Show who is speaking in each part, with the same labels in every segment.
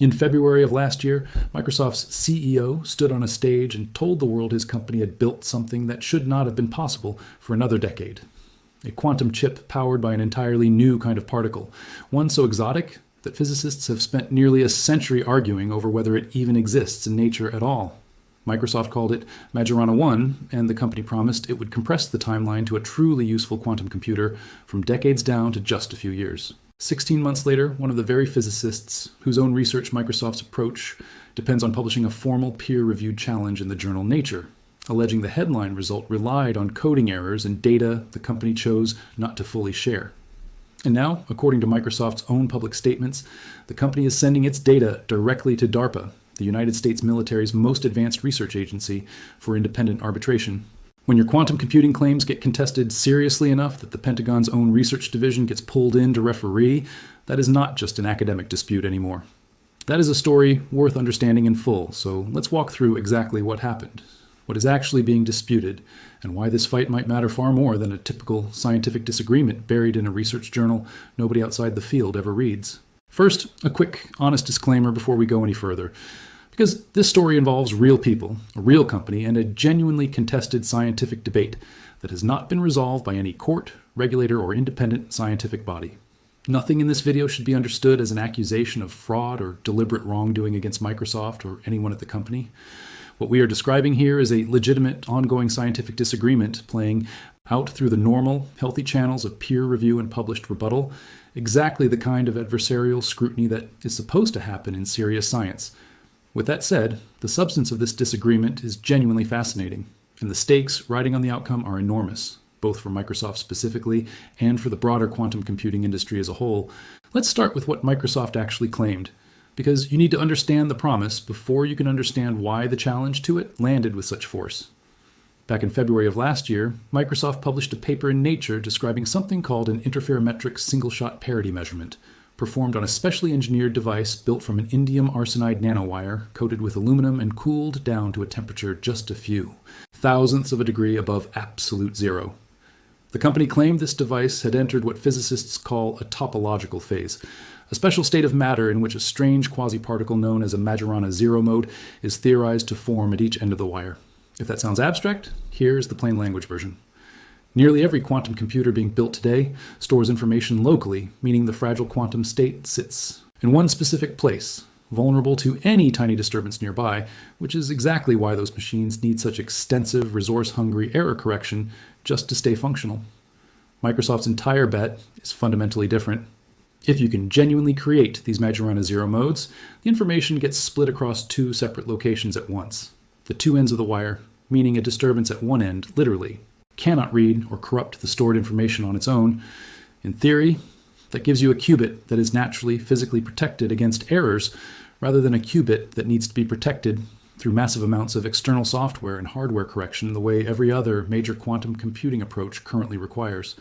Speaker 1: In February of last year, Microsoft's CEO stood on a stage and told the world his company had built something that should not have been possible for another decade. A quantum chip powered by an entirely new kind of particle, one so exotic that physicists have spent nearly a century arguing over whether it even exists in nature at all. Microsoft called it Majorana 1, and the company promised it would compress the timeline to a truly useful quantum computer from decades down to just a few years. 16 months later, one of the very physicists whose own research Microsoft's approach depends on publishing a formal peer-reviewed challenge in the journal Nature, alleging the headline result relied on coding errors and data the company chose not to fully share. And now, according to Microsoft's own public statements, the company is sending its data directly to DARPA, the United States military's most advanced research agency, for independent arbitration. When your quantum computing claims get contested seriously enough that the Pentagon's own research division gets pulled in to referee, that is not just an academic dispute anymore. That is a story worth understanding in full, so let's walk through exactly what happened, what is actually being disputed, and why this fight might matter far more than a typical scientific disagreement buried in a research journal nobody outside the field ever reads. First, a quick, honest disclaimer before we go any further. Because this story involves real people, a real company, and a genuinely contested scientific debate that has not been resolved by any court, regulator, or independent scientific body. Nothing in this video should be understood as an accusation of fraud or deliberate wrongdoing against Microsoft or anyone at the company. What we are describing here is a legitimate, ongoing scientific disagreement playing out through the normal, healthy channels of peer review and published rebuttal, exactly the kind of adversarial scrutiny that is supposed to happen in serious science. With that said, the substance of this disagreement is genuinely fascinating, and the stakes riding on the outcome are enormous, both for Microsoft specifically and for the broader quantum computing industry as a whole. Let's start with what Microsoft actually claimed, because you need to understand the promise before you can understand why the challenge to it landed with such force. Back in February of last year, Microsoft published a paper in Nature describing something called an interferometric single-shot parity measurement, performed on a specially engineered device built from an indium arsenide nanowire coated with aluminum and cooled down to a temperature just a few thousandths of a degree above absolute zero. The company claimed this device had entered what physicists call a topological phase, a special state of matter in which a strange quasi-particle known as a Majorana zero mode is theorized to form at each end of the wire. If that sounds abstract, here's the plain language version. Nearly every quantum computer being built today stores information locally, meaning the fragile quantum state sits in one specific place, vulnerable to any tiny disturbance nearby, which is exactly why those machines need such extensive, resource-hungry error correction just to stay functional. Microsoft's entire bet is fundamentally different. If you can genuinely create these Majorana zero modes, the information gets split across two separate locations at once. The two ends of the wire, meaning a disturbance at one end, literally, cannot read or corrupt the stored information on its own. In theory, that gives you a qubit that is naturally physically protected against errors, rather than a qubit that needs to be protected through massive amounts of external software and hardware correction the way every other major quantum computing approach currently requires.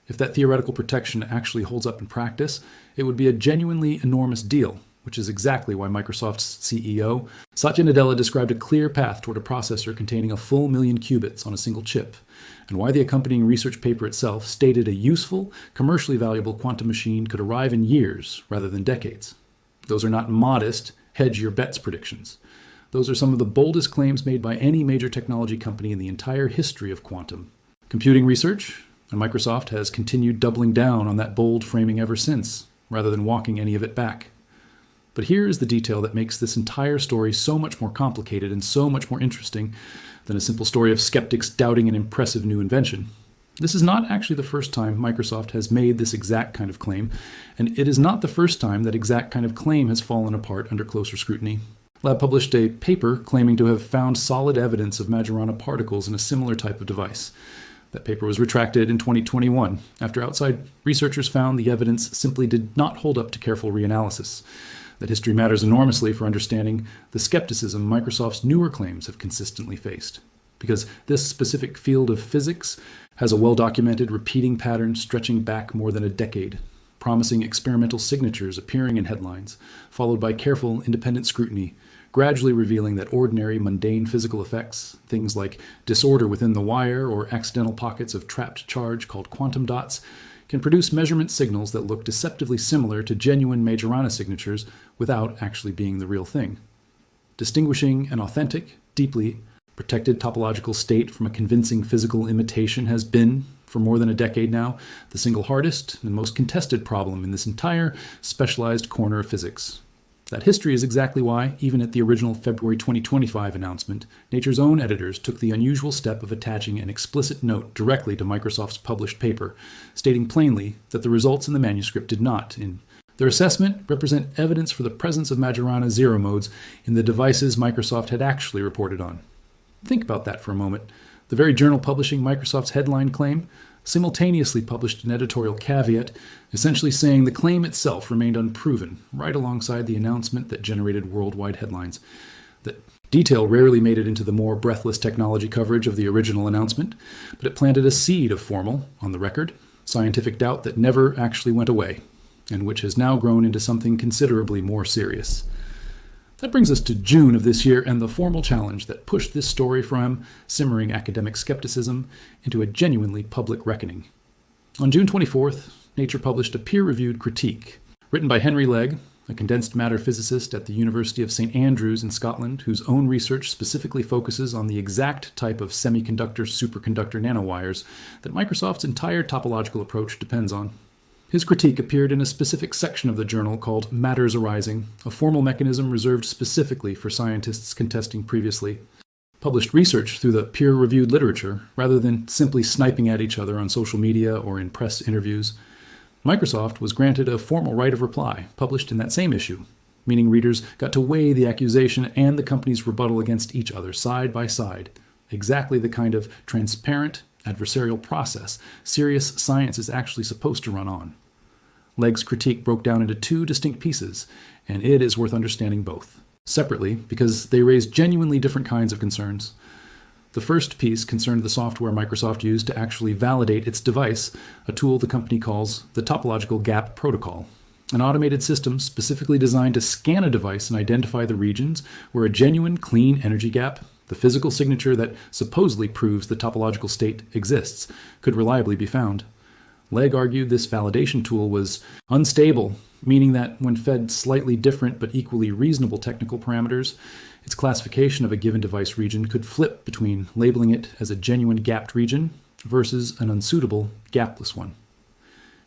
Speaker 1: If that theoretical protection actually holds up in practice, it would be a genuinely enormous deal, which is exactly why Microsoft's CEO, Satya Nadella, described a clear path toward a processor containing a full 1,000,000 qubits on a single chip, and why the accompanying research paper itself stated a useful, commercially valuable quantum machine could arrive in years rather than decades. Those are not modest, hedge your bets predictions. Those are some of the boldest claims made by any major technology company in the entire history of quantum computing research, and Microsoft has continued doubling down on that bold framing ever since, rather than walking any of it back. But here is the detail that makes this entire story so much more complicated and so much more interesting than a simple story of skeptics doubting an impressive new invention. This is not actually the first time Microsoft has made this exact kind of claim, and it is not the first time that exact kind of claim has fallen apart under closer scrutiny. Lab published a paper claiming to have found solid evidence of Majorana particles in a similar type of device. That paper was retracted in 2021 after outside researchers found the evidence simply did not hold up to careful reanalysis. That history matters enormously for understanding the skepticism Microsoft's newer claims have consistently faced, because this specific field of physics has a well-documented repeating pattern stretching back more than a decade, promising experimental signatures appearing in headlines, followed by careful independent scrutiny, gradually revealing that ordinary, mundane physical effects, things like disorder within the wire or accidental pockets of trapped charge called quantum dots, can produce measurement signals that look deceptively similar to genuine Majorana signatures without actually being the real thing. Distinguishing an authentic, deeply protected topological state from a convincing physical imitation has been, for more than a decade now, the single hardest and most contested problem in this entire specialized corner of physics. That history is exactly why, even at the original February 2025 announcement, Nature's own editors took the unusual step of attaching an explicit note directly to Microsoft's published paper, stating plainly that the results in the manuscript did not, in their assessment, represent evidence for the presence of Majorana zero modes in the devices Microsoft had actually reported on. Think about that for a moment. The very journal publishing Microsoft's headline claim simultaneously published an editorial caveat, essentially saying the claim itself remained unproven, right alongside the announcement that generated worldwide headlines. That detail rarely made it into the more breathless technology coverage of the original announcement, but it planted a seed of formal, on the record, scientific doubt that never actually went away, and which has now grown into something considerably more serious. That brings us to June of this year and the formal challenge that pushed this story from simmering academic skepticism into a genuinely public reckoning. On June 24th, Nature published a peer-reviewed critique, written by Henry Legg, a condensed matter physicist at the University of St. Andrews in Scotland, whose own research specifically focuses on the exact type of semiconductor-superconductor nanowires that Microsoft's entire topological approach depends on. His critique appeared in a specific section of the journal called Matters Arising, a formal mechanism reserved specifically for scientists contesting previously published research through the peer-reviewed literature, rather than simply sniping at each other on social media or in press interviews. Microsoft was granted a formal right of reply, published in that same issue, meaning readers got to weigh the accusation and the company's rebuttal against each other side by side, exactly the kind of transparent, adversarial process serious science is actually supposed to run on. Legg's critique broke down into two distinct pieces, and it is worth understanding both separately because they raise genuinely different kinds of concerns. The first piece concerned the software Microsoft used to actually validate its device, a tool the company calls the Topological Gap Protocol, an automated system specifically designed to scan a device and identify the regions where a genuine clean energy gap, the physical signature that supposedly proves the topological state exists, could reliably be found. Legg argued this validation tool was unstable, meaning that when fed slightly different but equally reasonable technical parameters, its classification of a given device region could flip between labeling it as a genuine gapped region versus an unsuitable gapless one.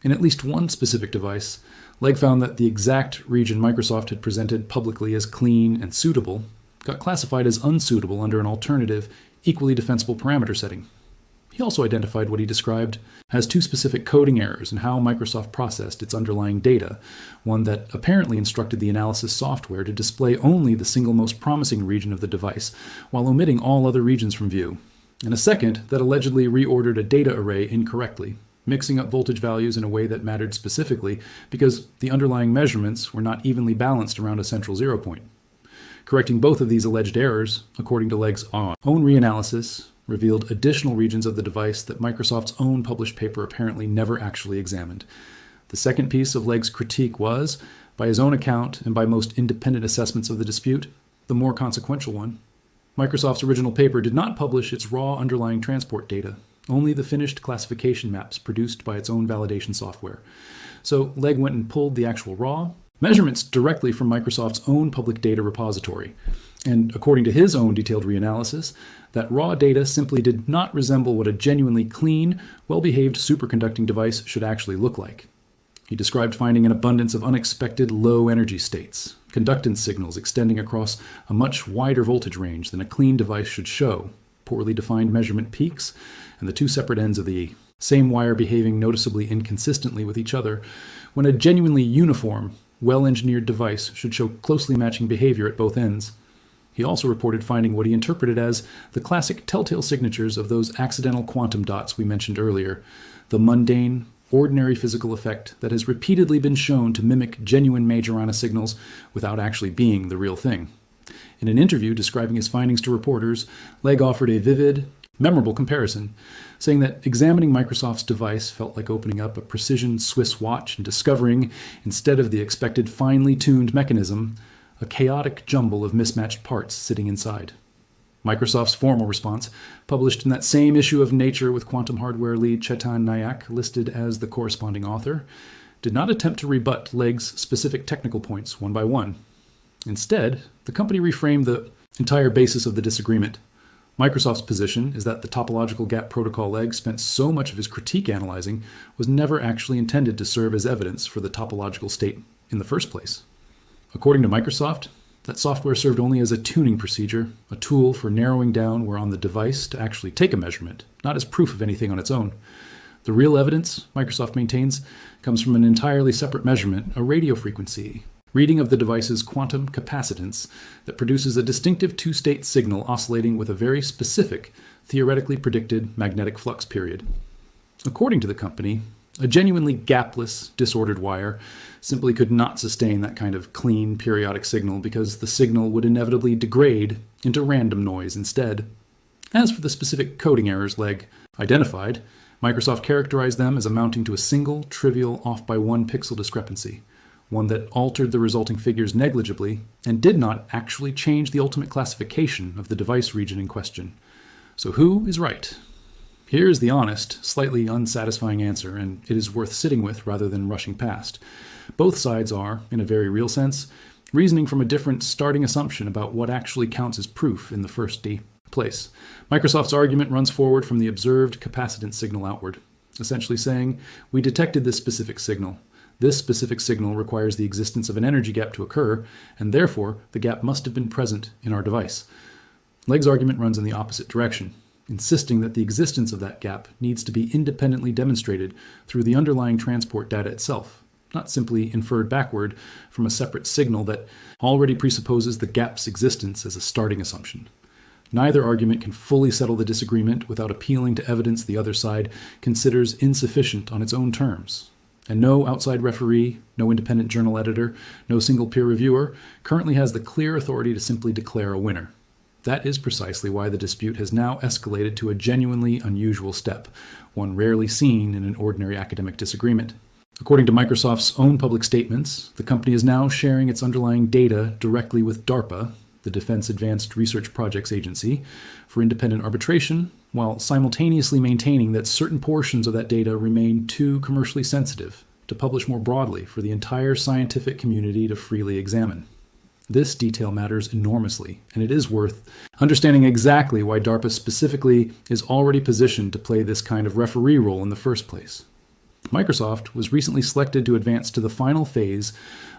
Speaker 1: In at least one specific device, Legg found that the exact region Microsoft had presented publicly as clean and suitable got classified as unsuitable under an alternative, equally defensible parameter setting. He also identified what he described as two specific coding errors in how Microsoft processed its underlying data, one that apparently instructed the analysis software to display only the single most promising region of the device, while omitting all other regions from view, and a second that allegedly reordered a data array incorrectly, mixing up voltage values in a way that mattered specifically because the underlying measurements were not evenly balanced around a central zero point. Correcting both of these alleged errors, according to Legg's own reanalysis, revealed additional regions of the device that Microsoft's own published paper apparently never actually examined. The second piece of Legg's critique was, by his own account and by most independent assessments of the dispute, the more consequential one. Microsoft's original paper did not publish its raw underlying transport data, only the finished classification maps produced by its own validation software. So Legg went and pulled the actual raw measurements directly from Microsoft's own public data repository. And according to his own detailed reanalysis, that raw data simply did not resemble what a genuinely clean, well-behaved superconducting device should actually look like. He described finding an abundance of unexpected low-energy states, conductance signals extending across a much wider voltage range than a clean device should show, poorly defined measurement peaks, and the two separate ends of the same wire behaving noticeably inconsistently with each other, when a genuinely uniform, well-engineered device should show closely matching behavior at both ends. He also reported finding what he interpreted as the classic telltale signatures of those accidental quantum dots we mentioned earlier, the mundane, ordinary physical effect that has repeatedly been shown to mimic genuine Majorana signals without actually being the real thing. In an interview describing his findings to reporters, Legg offered a vivid, memorable comparison, saying that examining Microsoft's device felt like opening up a precision Swiss watch and discovering, instead of the expected finely tuned mechanism, a chaotic jumble of mismatched parts sitting inside. Microsoft's formal response, published in that same issue of Nature with quantum hardware lead Chetan Nayak listed as the corresponding author, did not attempt to rebut Legg's specific technical points one by one. Instead, the company reframed the entire basis of the disagreement. Microsoft's position is that the topological gap protocol Legg spent so much of his critique analyzing was never actually intended to serve as evidence for the topological state in the first place. According to Microsoft, that software served only as a tuning procedure, a tool for narrowing down where on the device to actually take a measurement, not as proof of anything on its own. The real evidence, Microsoft maintains, comes from an entirely separate measurement, a radio frequency, reading of the device's quantum capacitance that produces a distinctive two-state signal oscillating with a very specific, theoretically predicted magnetic flux period. According to the company, a genuinely gapless, disordered wire simply could not sustain that kind of clean, periodic signal because the signal would inevitably degrade into random noise instead. As for the specific coding errors Legg identified, Microsoft characterized them as amounting to a single, trivial, off-by-1 pixel discrepancy, one that altered the resulting figures negligibly and did not actually change the ultimate classification of the device region in question. So who is right? Here is the honest, slightly unsatisfying answer, and it is worth sitting with rather than rushing past. Both sides are, in a very real sense, reasoning from a different starting assumption about what actually counts as proof in the first place. Microsoft's argument runs forward from the observed capacitance signal outward, essentially saying, we detected this specific signal. This specific signal requires the existence of an energy gap to occur, and therefore the gap must have been present in our device. Legg's argument runs in the opposite direction, insisting that the existence of that gap needs to be independently demonstrated through the underlying transport data itself, not simply inferred backward from a separate signal that already presupposes the gap's existence as a starting assumption. Neither argument can fully settle the disagreement without appealing to evidence the other side considers insufficient on its own terms. And no outside referee, no independent journal editor, no single peer reviewer currently has the clear authority to simply declare a winner. That is precisely why the dispute has now escalated to a genuinely unusual step, one rarely seen in an ordinary academic disagreement. According to Microsoft's own public statements, the company is now sharing its underlying data directly with DARPA, the Defense Advanced Research Projects Agency, for independent arbitration, while simultaneously maintaining that certain portions of that data remain too commercially sensitive to publish more broadly for the entire scientific community to freely examine. This detail matters enormously, and it is worth understanding exactly why DARPA specifically is already positioned to play this kind of referee role in the first place. Microsoft was recently selected to advance to the final phase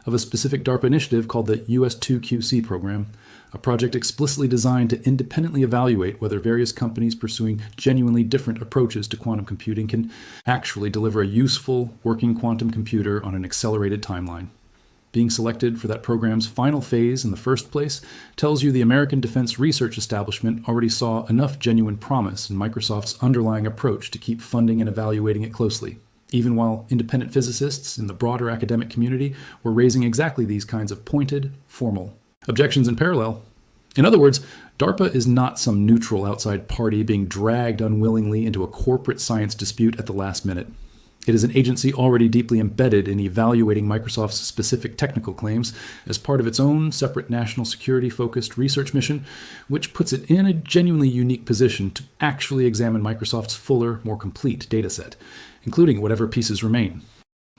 Speaker 1: of a specific DARPA initiative called the US2QC program, a project explicitly designed to independently evaluate whether various companies pursuing genuinely different approaches to quantum computing can actually deliver a useful, working quantum computer on an accelerated timeline. Being selected for that program's final phase in the first place tells you the American Defense Research Establishment already saw enough genuine promise in Microsoft's underlying approach to keep funding and evaluating it closely, even while independent physicists in the broader academic community were raising exactly these kinds of pointed, formal objections in parallel. In other words, DARPA is not some neutral outside party being dragged unwillingly into a corporate science dispute at the last minute. It is an agency already deeply embedded in evaluating Microsoft's specific technical claims as part of its own separate national security-focused research mission, which puts it in a genuinely unique position to actually examine Microsoft's fuller, more complete dataset, including whatever pieces remain.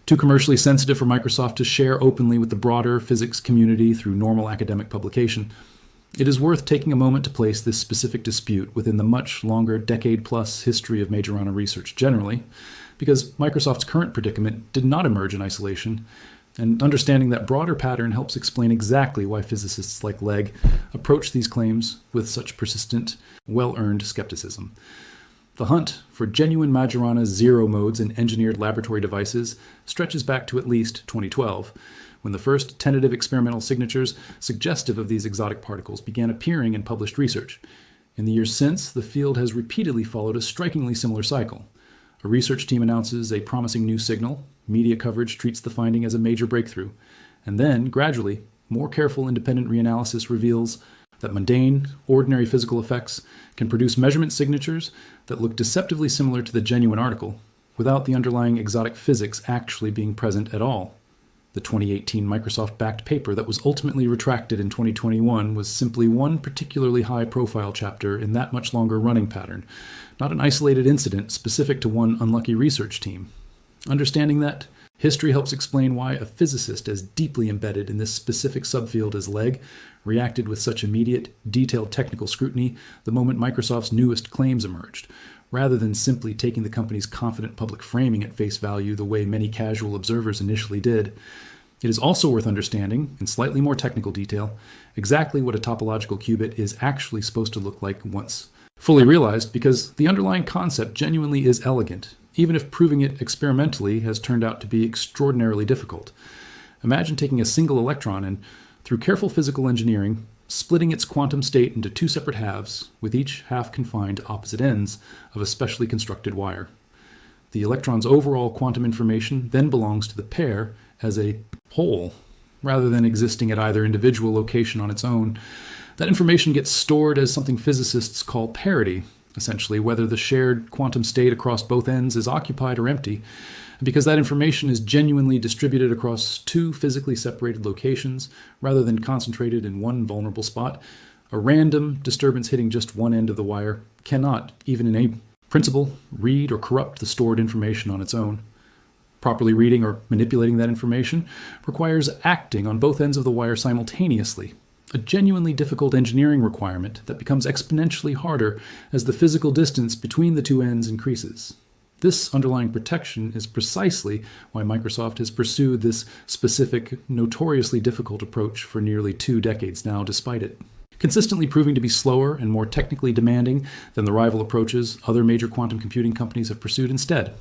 Speaker 1: Too commercially sensitive for Microsoft to share openly with the broader physics community through normal academic publication, it is worth taking a moment to place this specific dispute within the much longer decade-plus history of Majorana research generally, because Microsoft's current predicament did not emerge in isolation, and understanding that broader pattern helps explain exactly why physicists like Legg approach these claims with such persistent, well-earned skepticism. The hunt for genuine Majorana zero modes in engineered laboratory devices stretches back to at least 2012, when the first tentative experimental signatures suggestive of these exotic particles began appearing in published research. In the years since, the field has repeatedly followed a strikingly similar cycle. A research team announces a promising new signal, media coverage treats the finding as a major breakthrough, and then, gradually, more careful independent reanalysis reveals that mundane, ordinary physical effects can produce measurement signatures that look deceptively similar to the genuine article, without the underlying exotic physics actually being present at all. The 2018 Microsoft-backed paper that was ultimately retracted in 2021 was simply one particularly high-profile chapter in that much longer running pattern, not an isolated incident specific to one unlucky research team. Understanding that, history helps explain why a physicist as deeply embedded in this specific subfield as Legg reacted with such immediate, detailed technical scrutiny the moment Microsoft's newest claims emerged, rather than simply taking the company's confident public framing at face value the way many casual observers initially did. It is also worth understanding, in slightly more technical detail, exactly what a topological qubit is actually supposed to look like once fully realized, because the underlying concept genuinely is elegant, even if proving it experimentally has turned out to be extraordinarily difficult. Imagine taking a single electron and, through careful physical engineering, splitting its quantum state into two separate halves, with each half confined to opposite ends of a specially constructed wire. The electron's overall quantum information then belongs to the pair as a whole, rather than existing at either individual location on its own. That information gets stored as something physicists call parity, essentially whether the shared quantum state across both ends is occupied or empty. And because that information is genuinely distributed across two physically separated locations, rather than concentrated in one vulnerable spot, a random disturbance hitting just one end of the wire cannot, even in a principle, read or corrupt the stored information on its own. Properly reading or manipulating that information requires acting on both ends of the wire simultaneously, a genuinely difficult engineering requirement that becomes exponentially harder as the physical distance between the two ends increases. This underlying protection is precisely why Microsoft has pursued this specific, notoriously difficult approach for nearly 2 decades now, despite it consistently proving to be slower and more technically demanding than the rival approaches other major quantum computing companies have pursued instead.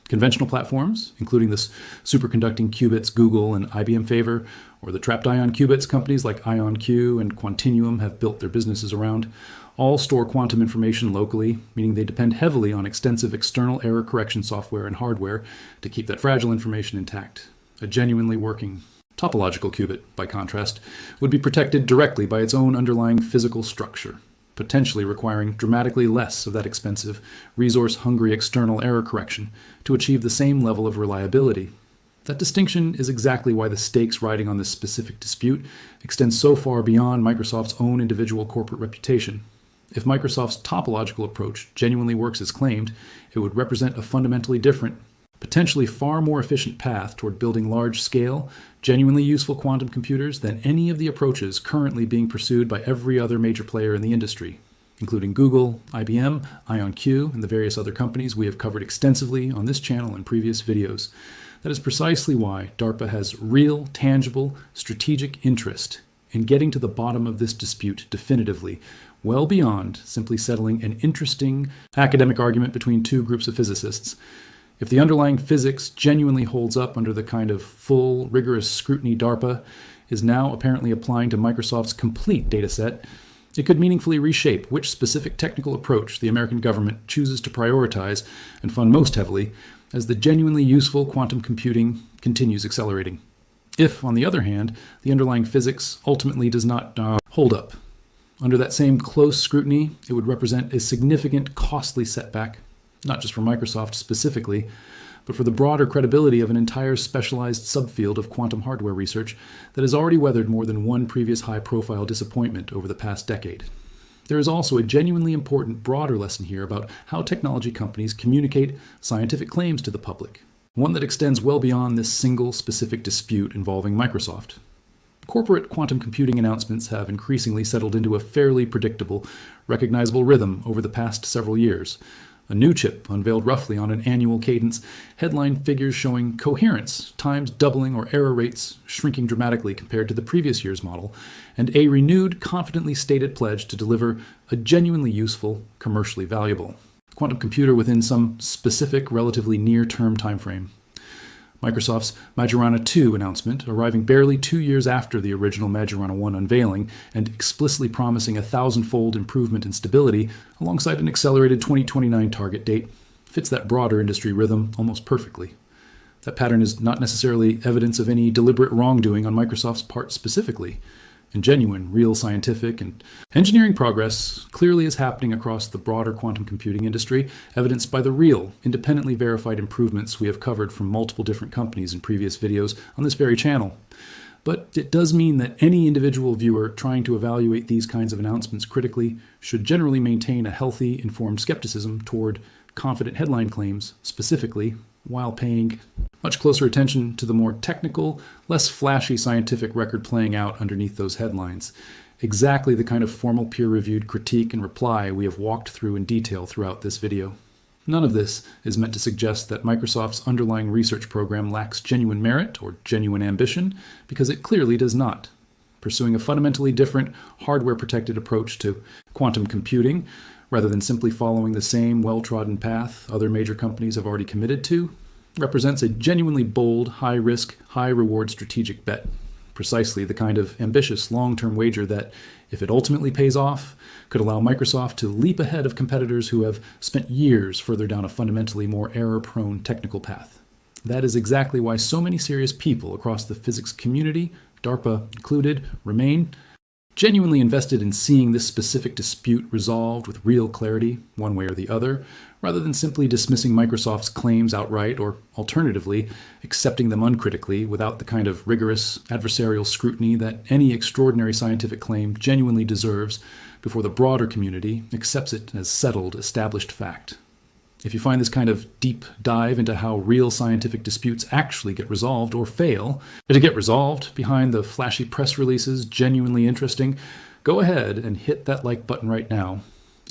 Speaker 1: Conventional platforms, including the superconducting qubits Google and IBM favor, or the trapped ion qubits companies like IonQ and Quantinuum have built their businesses around, all store quantum information locally, meaning they depend heavily on extensive external error correction software and hardware to keep that fragile information intact. A genuinely working topological qubit, by contrast, would be protected directly by its own underlying physical structure, potentially requiring dramatically less of that expensive, resource-hungry external error correction to achieve the same level of reliability. That distinction is exactly why the stakes riding on this specific dispute extend so far beyond Microsoft's own individual corporate reputation. If Microsoft's topological approach genuinely works as claimed, it would represent a fundamentally different, potentially far more efficient path toward building large-scale, genuinely useful quantum computers than any of the approaches currently being pursued by every other major player in the industry, including Google, IBM, IonQ, and the various other companies we have covered extensively on this channel and previous videos. That is precisely why DARPA has real, tangible, strategic interest in getting to the bottom of this dispute definitively, well beyond simply settling an interesting academic argument between two groups of physicists. If the underlying physics genuinely holds up under the kind of full, rigorous scrutiny DARPA is now apparently applying to Microsoft's complete dataset, it could meaningfully reshape which specific technical approach the American government chooses to prioritize and fund most heavily as the genuinely useful quantum computing continues accelerating. If, on the other hand, the underlying physics ultimately does not hold up, under that same close scrutiny, it would represent a significant, costly setback, not just for Microsoft specifically, but for the broader credibility of an entire specialized subfield of quantum hardware research that has already weathered more than one previous high-profile disappointment over the past decade. There is also a genuinely important broader lesson here about how technology companies communicate scientific claims to the public, one that extends well beyond this single specific dispute involving Microsoft. Corporate quantum computing announcements have increasingly settled into a fairly predictable, recognizable rhythm over the past several years. A new chip unveiled roughly on an annual cadence, headline figures showing coherence, times doubling or error rates shrinking dramatically compared to the previous year's model, and a renewed, confidently stated pledge to deliver a genuinely useful, commercially valuable quantum computer within some specific, relatively near-term timeframe. Microsoft's Majorana 2 announcement, arriving barely 2 years after the original Majorana 1 unveiling and explicitly promising a 1,000-fold improvement in stability alongside an accelerated 2029 target date, fits that broader industry rhythm almost perfectly. That pattern is not necessarily evidence of any deliberate wrongdoing on Microsoft's part specifically. And genuine, real scientific and engineering progress clearly is happening across the broader quantum computing industry, evidenced by the real, independently verified improvements we have covered from multiple different companies in previous videos on this very channel. But it does mean that any individual viewer trying to evaluate these kinds of announcements critically should generally maintain a healthy, informed skepticism toward confident headline claims, specifically, while paying much closer attention to the more technical, less flashy scientific record playing out underneath those headlines. Exactly the kind of formal peer-reviewed critique and reply we have walked through in detail throughout this video. None of this is meant to suggest that Microsoft's underlying research program lacks genuine merit or genuine ambition, because it clearly does not. Pursuing a fundamentally different, hardware-protected approach to quantum computing, rather than simply following the same well-trodden path other major companies have already committed to, represents a genuinely bold, high-risk, high-reward strategic bet. Precisely the kind of ambitious long-term wager that, if it ultimately pays off, could allow Microsoft to leap ahead of competitors who have spent years further down a fundamentally more error-prone technical path. That is exactly why so many serious people across the physics community, DARPA included, remain genuinely invested in seeing this specific dispute resolved with real clarity, one way or the other, rather than simply dismissing Microsoft's claims outright or, alternatively, accepting them uncritically without the kind of rigorous adversarial scrutiny that any extraordinary scientific claim genuinely deserves before the broader community accepts it as settled, established fact. If you find this kind of deep dive into how real scientific disputes actually get resolved or fail to get resolved behind the flashy press releases genuinely interesting, go ahead and hit that like button right now.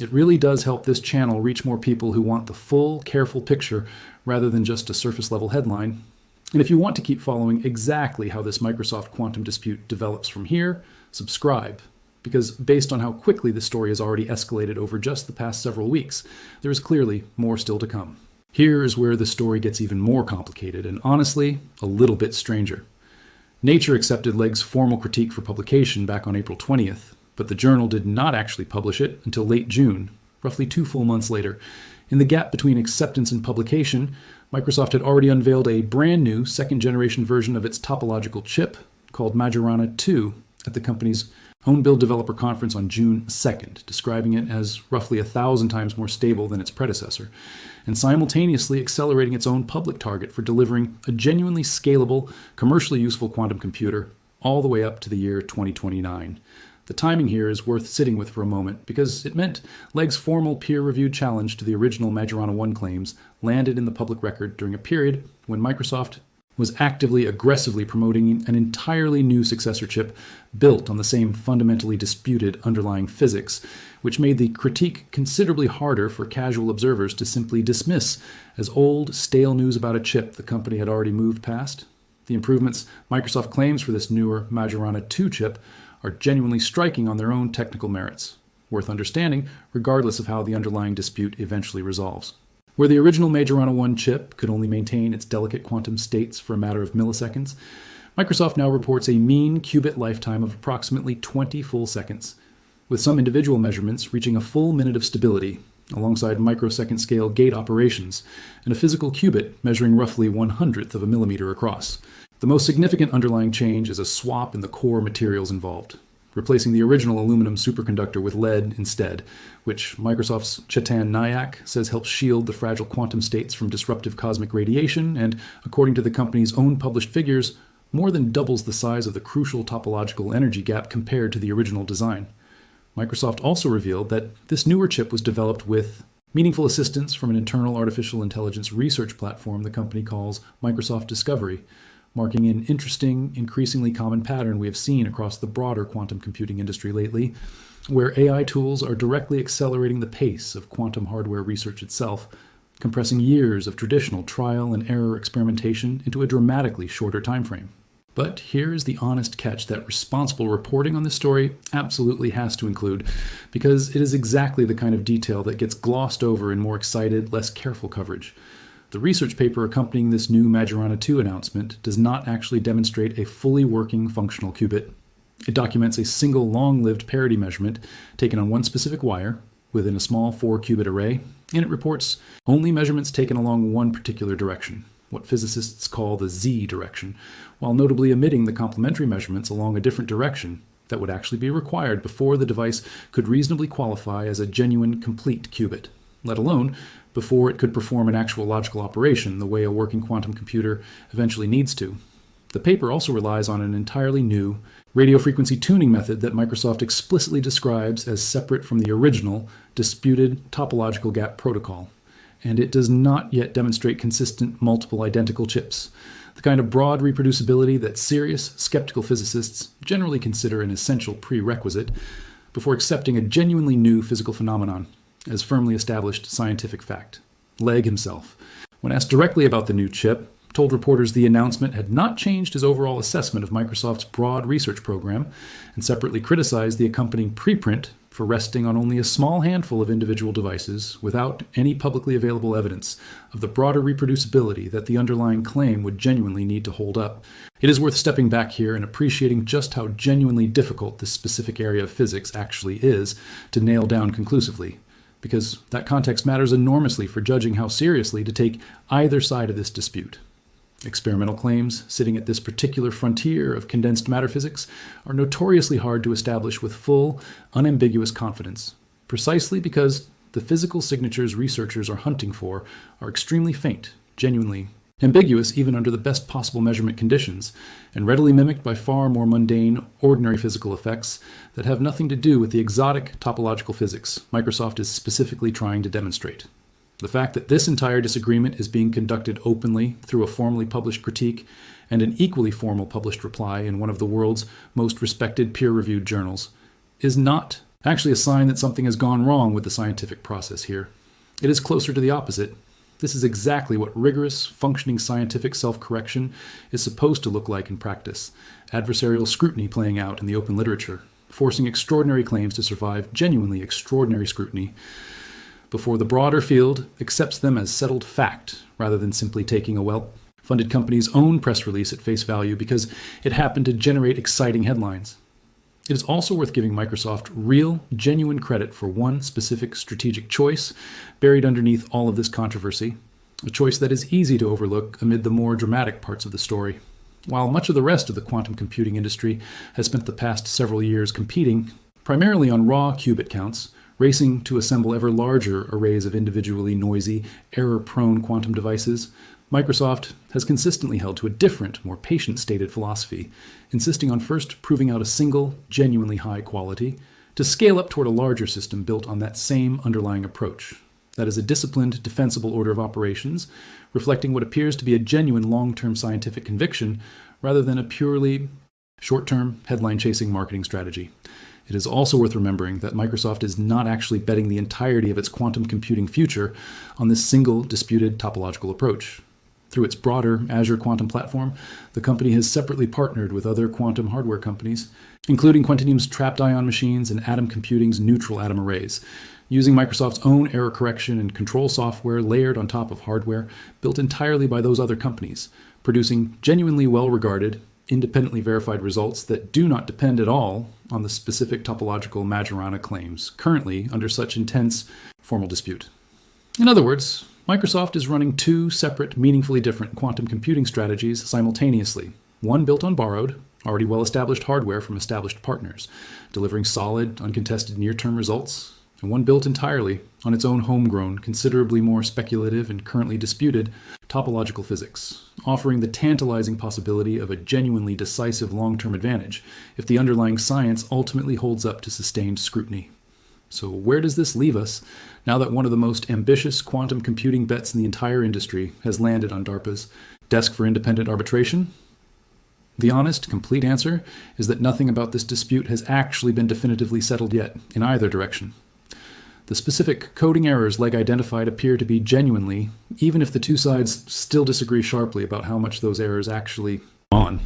Speaker 1: It really does help this channel reach more people who want the full, careful picture rather than just a surface-level headline. And if you want to keep following exactly how this Microsoft quantum dispute develops from here, subscribe. Because based on how quickly the story has already escalated over just the past several weeks, there is clearly more still to come. Here is where the story gets even more complicated and honestly, a little bit stranger. Nature accepted Legg's formal critique for publication back on April 20th, but the journal did not actually publish it until late June, roughly 2 full months later. In the gap between acceptance and publication, Microsoft had already unveiled a brand new second-generation version of its topological chip called Majorana 2 at the company's own build developer conference on June 2nd, describing it as roughly 1,000 times more stable than its predecessor, and simultaneously accelerating its own public target for delivering a genuinely scalable, commercially useful quantum computer all the way up to the year 2029. The timing here is worth sitting with for a moment, because it meant Legg's formal peer-reviewed challenge to the original Majorana 1 claims landed in the public record during a period when Microsoft was actively, aggressively promoting an entirely new successor chip built on the same fundamentally disputed underlying physics, which made the critique considerably harder for casual observers to simply dismiss as old, stale news about a chip the company had already moved past. The improvements Microsoft claims for this newer Majorana 2 chip are genuinely striking on their own technical merits, worth understanding regardless of how the underlying dispute eventually resolves. Where the original Majorana 1 chip could only maintain its delicate quantum states for a matter of milliseconds, Microsoft now reports a mean qubit lifetime of approximately 20 full seconds, with some individual measurements reaching a full minute of stability, alongside microsecond scale gate operations, and a physical qubit measuring roughly 1/100th of a millimeter across. The most significant underlying change is a swap in the core materials involved, replacing the original aluminum superconductor with lead instead, which Microsoft's Chetan Nayak says helps shield the fragile quantum states from disruptive cosmic radiation and, according to the company's own published figures, more than doubles the size of the crucial topological energy gap compared to the original design. Microsoft also revealed that this newer chip was developed with meaningful assistance from an internal artificial intelligence research platform the company calls Microsoft Discovery, marking an interesting, increasingly common pattern we have seen across the broader quantum computing industry lately, where AI tools are directly accelerating the pace of quantum hardware research itself, compressing years of traditional trial and error experimentation into a dramatically shorter timeframe. But here is the honest catch that responsible reporting on this story absolutely has to include, because it is exactly the kind of detail that gets glossed over in more excited, less careful coverage. The research paper accompanying this new Majorana 2 announcement does not actually demonstrate a fully working functional qubit. It documents a single long-lived parity measurement taken on one specific wire within a small 4-qubit array, and it reports only measurements taken along one particular direction, what physicists call the Z direction, while notably omitting the complementary measurements along a different direction, that would actually be required before the device could reasonably qualify as a genuine, complete qubit, let alone before it could perform an actual logical operation the way a working quantum computer eventually needs to. The paper also relies on an entirely new radio frequency tuning method that Microsoft explicitly describes as separate from the original disputed topological gap protocol, and it does not yet demonstrate consistent multiple identical chips, the kind of broad reproducibility that serious, skeptical physicists generally consider an essential prerequisite before accepting a genuinely new physical phenomenon as firmly established scientific fact. Legg himself, when asked directly about the new chip, told reporters the announcement had not changed his overall assessment of Microsoft's broad research program, and separately criticized the accompanying preprint for resting on only a small handful of individual devices without any publicly available evidence of the broader reproducibility that the underlying claim would genuinely need to hold up. It is worth stepping back here and appreciating just how genuinely difficult this specific area of physics actually is to nail down conclusively, because that context matters enormously for judging how seriously to take either side of this dispute. Experimental claims sitting at this particular frontier of condensed matter physics are notoriously hard to establish with full, unambiguous confidence, precisely because the physical signatures researchers are hunting for are extremely faint, genuinely ambiguous even under the best possible measurement conditions, and readily mimicked by far more mundane, ordinary physical effects that have nothing to do with the exotic topological physics Microsoft is specifically trying to demonstrate. The fact that this entire disagreement is being conducted openly through a formally published critique and an equally formal published reply in one of the world's most respected peer-reviewed journals is not actually a sign that something has gone wrong with the scientific process here. It is closer to the opposite. This is exactly what rigorous, functioning scientific self-correction is supposed to look like in practice. Adversarial scrutiny playing out in the open literature, forcing extraordinary claims to survive genuinely extraordinary scrutiny before the broader field accepts them as settled fact, rather than simply taking a well-funded company's own press release at face value because it happened to generate exciting headlines. It is also worth giving Microsoft real, genuine credit for one specific strategic choice buried underneath all of this controversy, a choice that is easy to overlook amid the more dramatic parts of the story. While much of the rest of the quantum computing industry has spent the past several years competing primarily on raw qubit counts, racing to assemble ever larger arrays of individually noisy, error-prone quantum devices, Microsoft has consistently held to a different, more patient-stated philosophy, insisting on first proving out a single, genuinely high quality, to scale up toward a larger system built on that same underlying approach. That is a disciplined, defensible order of operations, reflecting what appears to be a genuine long-term scientific conviction, rather than a purely short-term, headline-chasing marketing strategy. It is also worth remembering that Microsoft is not actually betting the entirety of its quantum computing future on this single disputed topological approach. Through its broader Azure quantum platform, the company has separately partnered with other quantum hardware companies, including Quantinuum's trapped ion machines and Atom Computing's neutral atom arrays, using Microsoft's own error correction and control software layered on top of hardware built entirely by those other companies, producing genuinely well-regarded, independently verified results that do not depend at all on the specific topological Majorana claims, currently under such intense formal dispute. In other words, Microsoft is running two separate, meaningfully different quantum computing strategies simultaneously, one built on borrowed, already well-established hardware from established partners, delivering solid, uncontested near-term results, and one built entirely on its own homegrown, considerably more speculative and currently disputed topological physics, offering the tantalizing possibility of a genuinely decisive long-term advantage if the underlying science ultimately holds up to sustained scrutiny. So where does this leave us now that one of the most ambitious quantum computing bets in the entire industry has landed on DARPA's desk for independent arbitration? The honest, complete answer is that nothing about this dispute has actually been definitively settled yet, in either direction. The specific coding errors Legg identified appear to be genuinely, even if the two sides still disagree sharply about how much those errors actually on.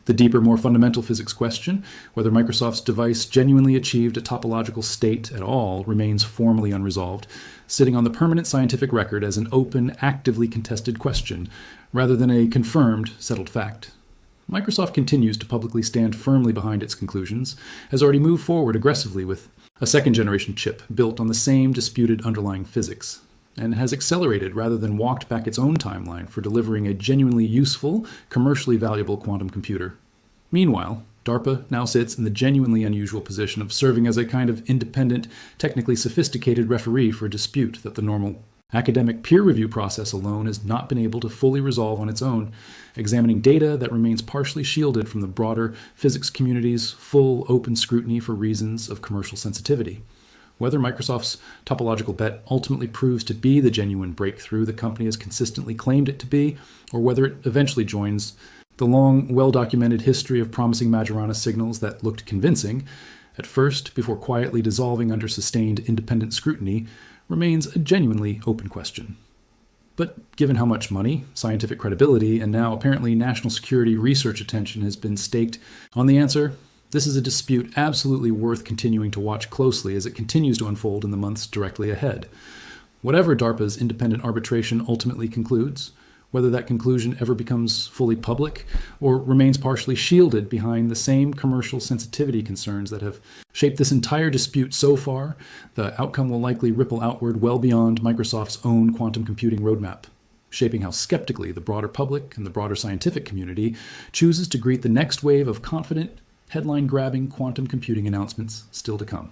Speaker 1: The deeper, more fundamental physics question, whether Microsoft's device genuinely achieved a topological state at all, remains formally unresolved, sitting on the permanent scientific record as an open, actively contested question, rather than a confirmed, settled fact. Microsoft continues to publicly stand firmly behind its conclusions, has already moved forward aggressively with a second-generation chip built on the same disputed underlying physics, and has accelerated rather than walked back its own timeline for delivering a genuinely useful, commercially valuable quantum computer. Meanwhile, DARPA now sits in the genuinely unusual position of serving as a kind of independent, technically sophisticated referee for a dispute that the normal academic peer review process alone has not been able to fully resolve on its own, examining data that remains partially shielded from the broader physics community's full open scrutiny for reasons of commercial sensitivity. Whether Microsoft's topological bet ultimately proves to be the genuine breakthrough the company has consistently claimed it to be, or whether it eventually joins the long, well-documented history of promising Majorana signals that looked convincing, at first before quietly dissolving under sustained independent scrutiny, remains a genuinely open question. But given how much money, scientific credibility, and now apparently national security research attention has been staked on the answer, this is a dispute absolutely worth continuing to watch closely as it continues to unfold in the months directly ahead. Whatever DARPA's independent arbitration ultimately concludes, whether that conclusion ever becomes fully public or remains partially shielded behind the same commercial sensitivity concerns that have shaped this entire dispute so far, the outcome will likely ripple outward well beyond Microsoft's own quantum computing roadmap, shaping how skeptically the broader public and the broader scientific community chooses to greet the next wave of confident, headline-grabbing quantum computing announcements still to come.